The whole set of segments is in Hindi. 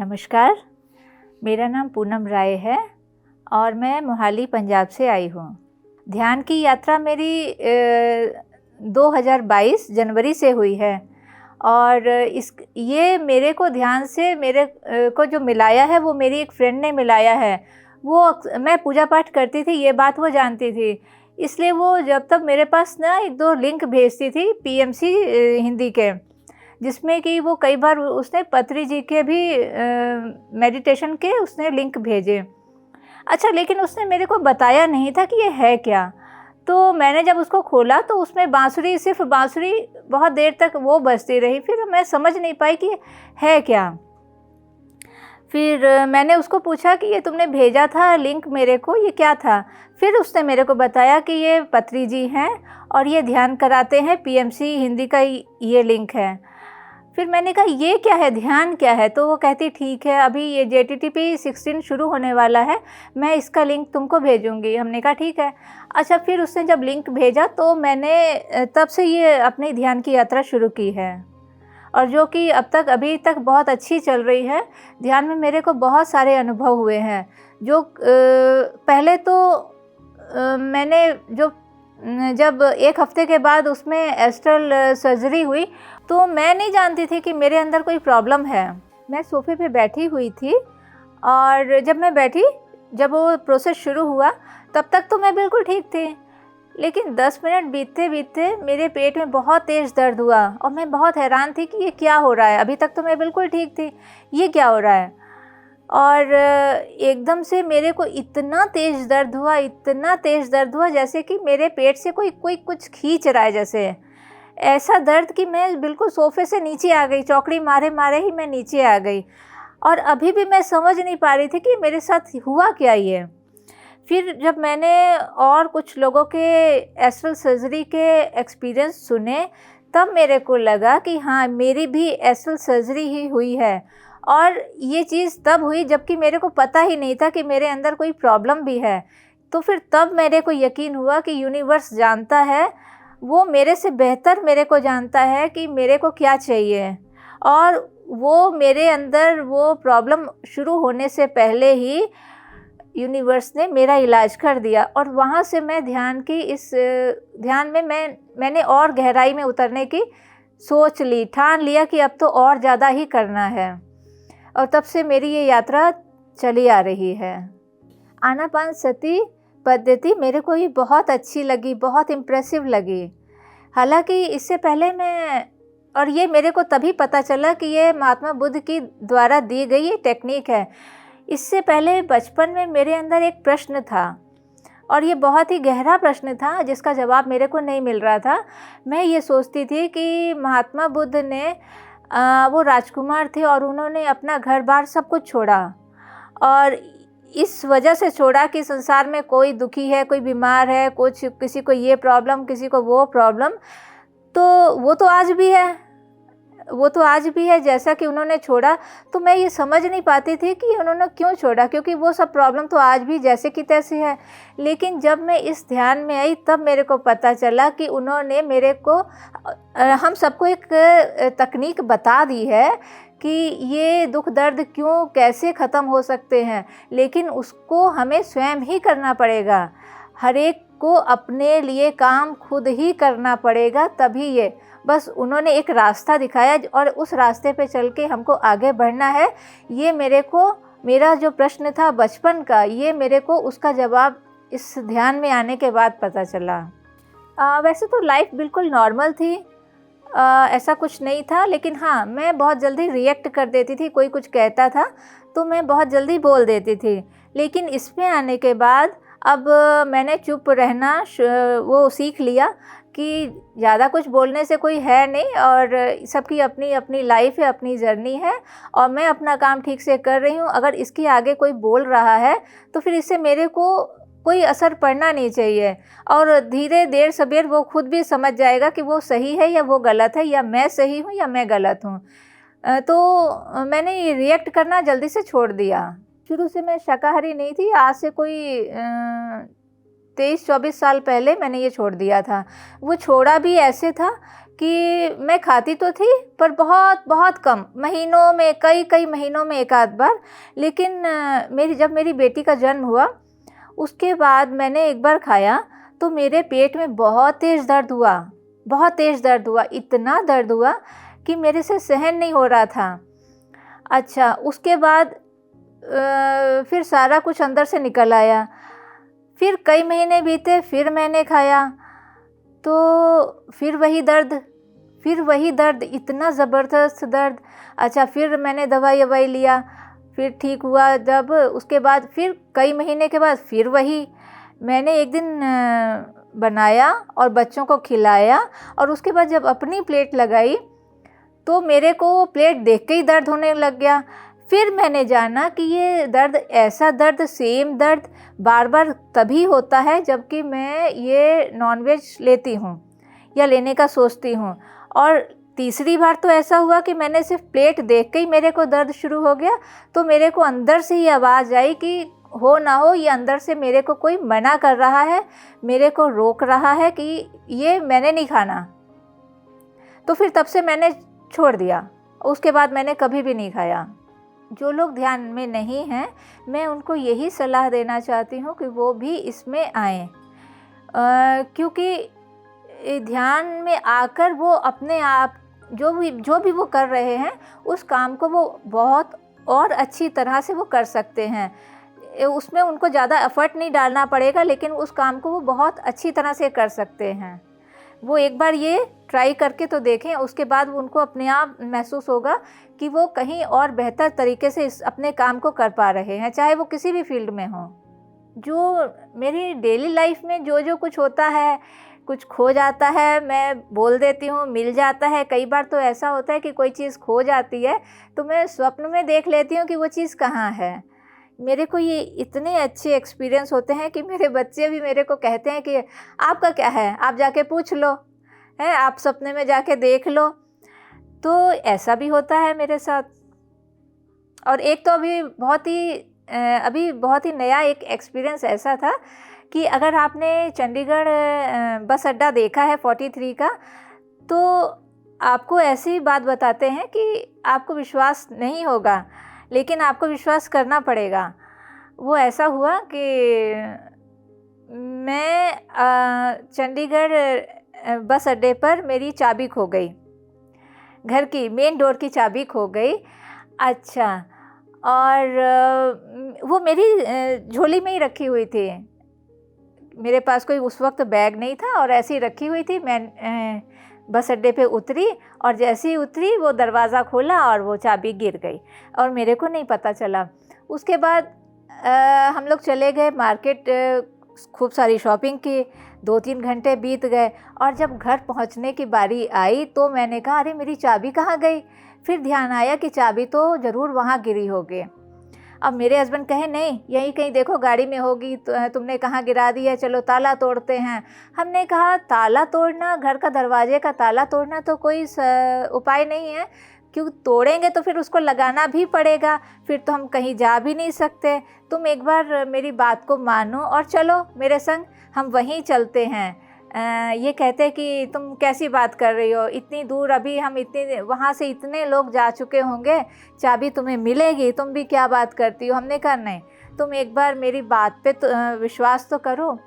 नमस्कार, मेरा नाम पूनम राय है और मैं मोहाली पंजाब से आई हूँ। ध्यान की यात्रा मेरी 2022 जनवरी से हुई है और ये मेरे को ध्यान से को जो मिलाया है वो मेरी एक फ्रेंड ने मिलाया है। मैं पूजा पाठ करती थी, ये बात वो जानती थी, इसलिए वो जब तक मेरे पास ना एक दो लिंक भेजती थी पीएमसी हिंदी के, जिसमें कि वो कई बार उसने पत्री जी के भी मेडिटेशन के उसने लिंक भेजे। अच्छा, लेकिन उसने मेरे को बताया नहीं था कि ये है क्या। तो मैंने जब उसको खोला तो उसमें सिर्फ बांसुरी बहुत देर तक वो बजती रही, फिर मैं समझ नहीं पाई कि है क्या। फिर मैंने उसको पूछा कि ये तुमने भेजा था लिंक मेरे को, ये क्या था। फिर उसने मेरे को बताया कि ये पत्री जी हैं और ये ध्यान कराते हैं, पीएमसी हिंदी का ये लिंक है। फिर मैंने कहा ये क्या है, ध्यान क्या है। तो वो कहती ठीक है, अभी ये JTTP 16 शुरू होने वाला है, मैं इसका लिंक तुमको भेजूंगी। हमने कहा ठीक है। अच्छा, फिर उसने जब लिंक भेजा तो मैंने तब से ये अपनी ध्यान की यात्रा शुरू की है और जो कि अभी तक बहुत अच्छी चल रही है। ध्यान में मेरे को बहुत सारे अनुभव हुए हैं। जो पहले तो मैंने जब एक हफ्ते के बाद उसमें एस्ट्रल सर्जरी हुई तो मैं नहीं जानती थी कि मेरे अंदर कोई प्रॉब्लम है। मैं सोफे पे बैठी हुई थी और जब वो प्रोसेस शुरू हुआ तब तक तो मैं बिल्कुल ठीक थी, लेकिन 10 मिनट बीतते बीतते मेरे पेट में बहुत तेज़ दर्द हुआ और मैं बहुत हैरान थी कि ये क्या हो रहा है। अभी तक तो मैं बिल्कुल ठीक थी, ये क्या हो रहा है। और एकदम से मेरे को इतना तेज़ दर्द हुआ जैसे कि मेरे पेट से कोई कुछ खींच रहा है जैसे। ऐसा दर्द कि मैं बिल्कुल सोफे से नीचे आ गई, चौकड़ी मारे मारे ही मैं नीचे आ गई और अभी भी मैं समझ नहीं पा रही थी कि मेरे साथ हुआ क्या ये। फिर जब मैंने और कुछ लोगों के एस्ट्रल सर्जरी के एक्सपीरियंस सुने तब मेरे को लगा कि हाँ, मेरी भी एस्ट्रल सर्जरी ही हुई है। और ये चीज़ तब हुई जबकि मेरे को पता ही नहीं था कि मेरे अंदर कोई प्रॉब्लम भी है। तो फिर तब मेरे को यकीन हुआ कि यूनिवर्स जानता है, वो मेरे से बेहतर मेरे को जानता है कि मेरे को क्या चाहिए। और वो मेरे अंदर वो प्रॉब्लम शुरू होने से पहले ही यूनिवर्स ने मेरा इलाज कर दिया। और वहाँ से मैं ध्यान में मैंने और गहराई में उतरने की ठान लिया कि अब तो और ज़्यादा ही करना है। और तब से मेरी ये यात्रा चली आ रही है। आनापानसती पद्धति मेरे को ही बहुत अच्छी लगी, बहुत इम्प्रेसिव लगी। हालांकि इससे पहले और ये मेरे को तभी पता चला कि ये महात्मा बुद्ध की द्वारा दी गई ये टेक्निक है। इससे पहले बचपन में मेरे अंदर एक प्रश्न था और ये बहुत ही गहरा प्रश्न था जिसका जवाब मेरे को नहीं मिल रहा था। मैं ये सोचती थी कि महात्मा बुद्ध ने वो राजकुमार थे और उन्होंने अपना घर बार सब कुछ छोड़ा और इस वजह से छोड़ा कि संसार में कोई दुखी है, कोई बीमार है, किसी को ये प्रॉब्लम, किसी को वो प्रॉब्लम। तो वो तो आज भी है जैसा कि उन्होंने छोड़ा। तो मैं ये समझ नहीं पाती थी कि उन्होंने क्यों छोड़ा, क्योंकि वो सब प्रॉब्लम तो आज भी जैसे कि तैसे है। लेकिन जब मैं इस ध्यान में आई तब मेरे को पता चला कि उन्होंने हम सबको एक तकनीक बता दी है कि ये दुख दर्द कैसे ख़त्म हो सकते हैं, लेकिन उसको हमें स्वयं ही करना पड़ेगा। हर एक को अपने लिए काम खुद ही करना पड़ेगा, तभी ये बस उन्होंने एक रास्ता दिखाया और उस रास्ते पे चल के हमको आगे बढ़ना है। ये मेरा जो प्रश्न था बचपन का, ये मेरे को उसका जवाब इस ध्यान में आने के बाद पता चला। वैसे तो लाइफ बिल्कुल नॉर्मल थी, ऐसा कुछ नहीं था, लेकिन हाँ, मैं बहुत जल्दी रिएक्ट कर देती थी। कोई कुछ कहता था तो मैं बहुत जल्दी बोल देती थी। लेकिन इसमें आने के बाद अब मैंने चुप रहना वो सीख लिया कि ज़्यादा कुछ बोलने से कोई है नहीं और सबकी अपनी अपनी लाइफ है, अपनी जर्नी है और मैं अपना काम ठीक से कर रही हूँ। अगर इसके आगे कोई बोल रहा है तो फिर इससे मेरे को कोई असर पड़ना नहीं चाहिए और धीरे देर सबेर वो खुद भी समझ जाएगा कि वो सही है या वो गलत है, या मैं सही हूँ या मैं गलत हूँ। तो मैंने ये रिएक्ट करना जल्दी से छोड़ दिया। शुरू से मैं शाकाहारी नहीं थी, आज से कोई 23-24 साल पहले मैंने ये छोड़ दिया था। वो छोड़ा भी ऐसे था कि मैं खाती तो थी पर बहुत बहुत कम, महीनों में, कई कई महीनों में एक आध बार। लेकिन जब मेरी बेटी का जन्म हुआ उसके बाद मैंने एक बार खाया तो मेरे पेट में बहुत तेज़ दर्द हुआ, बहुत तेज़ दर्द हुआ, इतना दर्द हुआ कि मेरे से सहन नहीं हो रहा था। अच्छा, उसके बाद फिर सारा कुछ अंदर से निकल आया। फिर कई महीने बीते, फिर मैंने खाया तो फिर वही दर्द, इतना ज़बरदस्त दर्द। अच्छा, फिर मैंने दवाई लिया, फिर ठीक हुआ। जब उसके बाद फिर कई महीने के बाद फिर वही। मैंने एक दिन बनाया और बच्चों को खिलाया और उसके बाद जब अपनी प्लेट लगाई तो मेरे को वो प्लेट देख के ही दर्द होने लग गया। फिर मैंने जाना कि ये दर्द, ऐसा दर्द, सेम दर्द बार बार तभी होता है जबकि मैं ये नॉनवेज लेती हूँ या लेने का सोचती हूँ। और तीसरी बार तो ऐसा हुआ कि मैंने सिर्फ प्लेट देख के ही मेरे को दर्द शुरू हो गया। तो मेरे को अंदर से ही आवाज़ आई कि हो ना हो, ये अंदर से मेरे को कोई मना कर रहा है, मेरे को रोक रहा है कि ये मैंने नहीं खाना। तो फिर तब से मैंने छोड़ दिया, उसके बाद मैंने कभी भी नहीं खाया। जो लोग ध्यान में नहीं हैं, मैं उनको यही सलाह देना चाहती हूँ कि वो भी इसमें आएँ, क्योंकि ध्यान में आकर वो अपने आप जो भी वो कर रहे हैं उस काम को वो बहुत और अच्छी तरह से वो कर सकते हैं। उसमें उनको ज़्यादा एफर्ट नहीं डालना पड़ेगा, लेकिन उस काम को वो बहुत अच्छी तरह से कर सकते हैं। वो एक बार ये ट्राई करके तो देखें, उसके बाद उनको अपने आप महसूस होगा कि वो कहीं और बेहतर तरीके से अपने काम को कर पा रहे हैं, चाहे वो किसी भी फील्ड में हो। जो मेरी डेली लाइफ में जो कुछ होता है, कुछ खो जाता है, मैं बोल देती हूँ, मिल जाता है। कई बार तो ऐसा होता है कि कोई चीज़ खो जाती है तो मैं स्वप्न में देख लेती हूँ कि वो चीज़ कहाँ है। मेरे को ये इतने अच्छे एक्सपीरियंस होते हैं कि मेरे बच्चे भी मेरे को कहते हैं कि आपका क्या है, आप जाके पूछ लो, है, आप सपने में जाके देख लो। तो ऐसा भी होता है मेरे साथ। और एक तो अभी बहुत ही नया एक एक्सपीरियंस ऐसा था कि अगर आपने चंडीगढ़ बस अड्डा देखा है 43 का, तो आपको ऐसी बात बताते हैं कि आपको विश्वास नहीं होगा, लेकिन आपको विश्वास करना पड़ेगा। वो ऐसा हुआ कि मैं चंडीगढ़ बस अड्डे पर मेरी चाबी खो गई, घर की मेन डोर की चाबी खो गई। अच्छा, और वो मेरी झोली में ही रखी हुई थी। मेरे पास कोई उस वक्त बैग नहीं था और ऐसी ही रखी हुई थी। मैं बस अड्डे पे उतरी और जैसे ही उतरी वो दरवाज़ा खोला और वो चाबी गिर गई और मेरे को नहीं पता चला। उसके बाद हम लोग चले गए मार्केट, खूब सारी शॉपिंग की, 2-3 घंटे बीत गए और जब घर पहुंचने की बारी आई तो मैंने कहा अरे मेरी चाबी कहाँ गई। फिर ध्यान आया कि चाबी तो ज़रूर वहाँ गिरी होगी। अब मेरे हस्बैंड कहे नहीं, यहीं कहीं देखो गाड़ी में होगी, तो तुमने कहाँ गिरा दी है, चलो ताला तोड़ते हैं। हमने कहा ताला तोड़ना, घर का दरवाजे का ताला तोड़ना तो कोई उपाय नहीं है, क्यों तोड़ेंगे तो फिर उसको लगाना भी पड़ेगा, फिर तो हम कहीं जा भी नहीं सकते। तुम एक बार मेरी बात को मानो और चलो मेरे संग, हम वहीं चलते हैं। ये कहते कि तुम कैसी बात कर रही हो, इतनी दूर, अभी हम इतने वहाँ से इतने लोग जा चुके होंगे, चाबी तुम्हें मिलेगी, तुम भी क्या बात करती हो। हमने कहा नहीं, तुम एक बार मेरी बात पे तो विश्वास तो करो।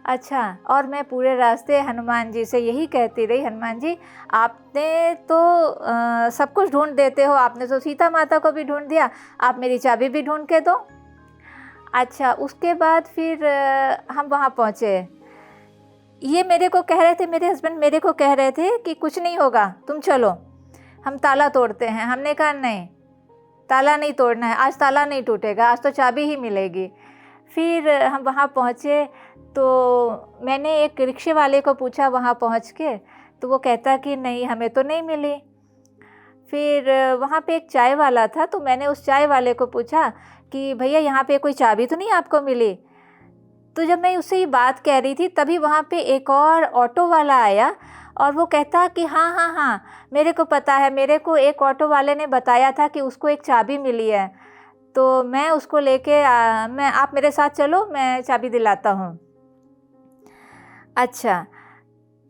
अच्छा, और मैं पूरे रास्ते हनुमान जी से यही कहती रही, हनुमान जी आपने तो सब कुछ ढूंढ देते हो, आपने तो सीता माता को भी ढूंढ दिया, आप मेरी चाबी भी ढूंढ के दो। अच्छा, उसके बाद फिर हम वहाँ पहुँचे। ये मेरे को कह रहे थे, मेरे हस्बैंड मेरे को कह रहे थे कि कुछ नहीं होगा, तुम चलो हम ताला तोड़ते हैं। हमने कहा नहीं, ताला नहीं तोड़ना है, आज ताला नहीं टूटेगा, आज तो चाबी ही मिलेगी। फिर हम वहाँ पहुँचे तो मैंने एक रिक्शे वाले को पूछा वहाँ पहुँच के, तो वो कहता कि नहीं हमें तो नहीं मिली। फिर वहाँ पे एक चाय वाला था, तो मैंने उस चाय वाले को पूछा कि भैया यहाँ पे कोई चाबी तो नहीं आपको मिली। तो जब मैं उससे ये बात कह रही थी तभी वहाँ पे एक और ऑटो वाला आया और वो कहता कि हाँ हाँ हाँ, मेरे को पता है, मेरे को एक ऑटो वाले ने बताया था कि उसको एक चाबी मिली है, तो मैं उसको लेके आप मेरे साथ चलो, मैं चाबी दिलाता हूँ। अच्छा,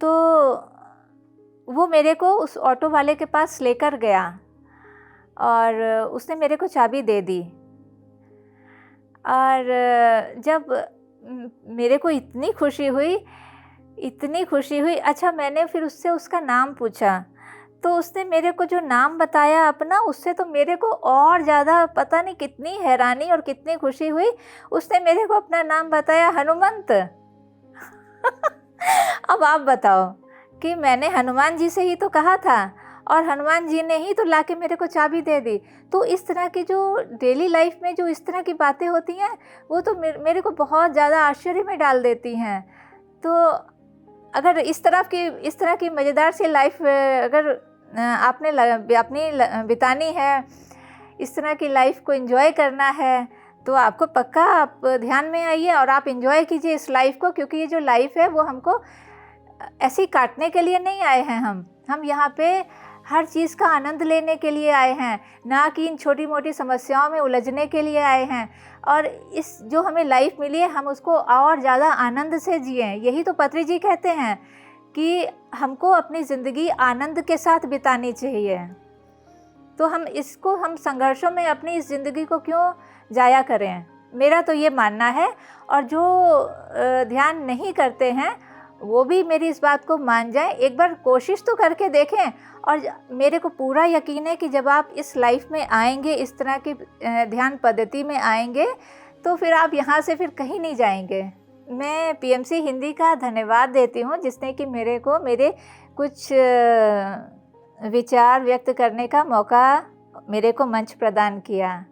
तो वो मेरे को उस ऑटो वाले के पास लेकर गया और उसने मेरे को चाबी दे दी। और जब मेरे को इतनी खुशी हुई। अच्छा, मैंने फिर उससे उसका नाम पूछा, तो उसने मेरे को जो नाम बताया अपना, उससे तो मेरे को और ज़्यादा पता नहीं कितनी हैरानी और कितनी खुशी हुई। उसने मेरे को अपना नाम बताया, हनुमंत। अब आप बताओ कि मैंने हनुमान जी से ही तो कहा था और हनुमान जी ने ही तो लाके मेरे को चाबी दे दी। तो इस तरह की जो डेली लाइफ में जो इस तरह की बातें होती हैं, वो तो मेरे को बहुत ज़्यादा आश्चर्य में डाल देती हैं। तो अगर इस तरह की मज़ेदार सी लाइफ अगर आपने अपनी बितानी है, इस तरह की लाइफ को एंजॉय करना है, तो आपको पक्का आप ध्यान में आइए और आप एंजॉय कीजिए इस लाइफ को, क्योंकि ये जो लाइफ है वो हमको ऐसे ही काटने के लिए नहीं आए हैं। हम यहाँ पे हर चीज़ का आनंद लेने के लिए आए हैं, ना कि इन छोटी मोटी समस्याओं में उलझने के लिए आए हैं। और इस जो हमें लाइफ मिली है, हम उसको और ज़्यादा आनंद से जिएं। यही तो पत्री जी कहते हैं कि हमको अपनी ज़िंदगी आनंद के साथ बितानी चाहिए। तो हम संघर्षों में अपनी इस ज़िंदगी को क्यों जाया करें? मेरा तो ये मानना है। और जो ध्यान नहीं करते हैं वो भी मेरी इस बात को मान जाएं, एक बार कोशिश तो करके देखें। और मेरे को पूरा यकीन है कि जब आप इस लाइफ में आएंगे, इस तरह की ध्यान पद्धति में आएंगे, तो फिर आप यहाँ से फिर कहीं नहीं जाएंगे। मैं पीएमसी हिंदी का धन्यवाद देती हूँ, जिसने कि मेरे कुछ विचार व्यक्त करने का मौका, मेरे को मंच प्रदान किया।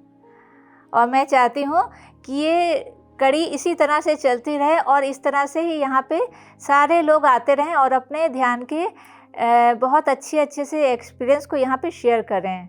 और मैं चाहती हूँ कि ये कड़ी इसी तरह से चलती रहे और इस तरह से ही यहाँ पे सारे लोग आते रहें और अपने ध्यान के बहुत अच्छे से एक्सपीरियंस को यहाँ पे शेयर करें।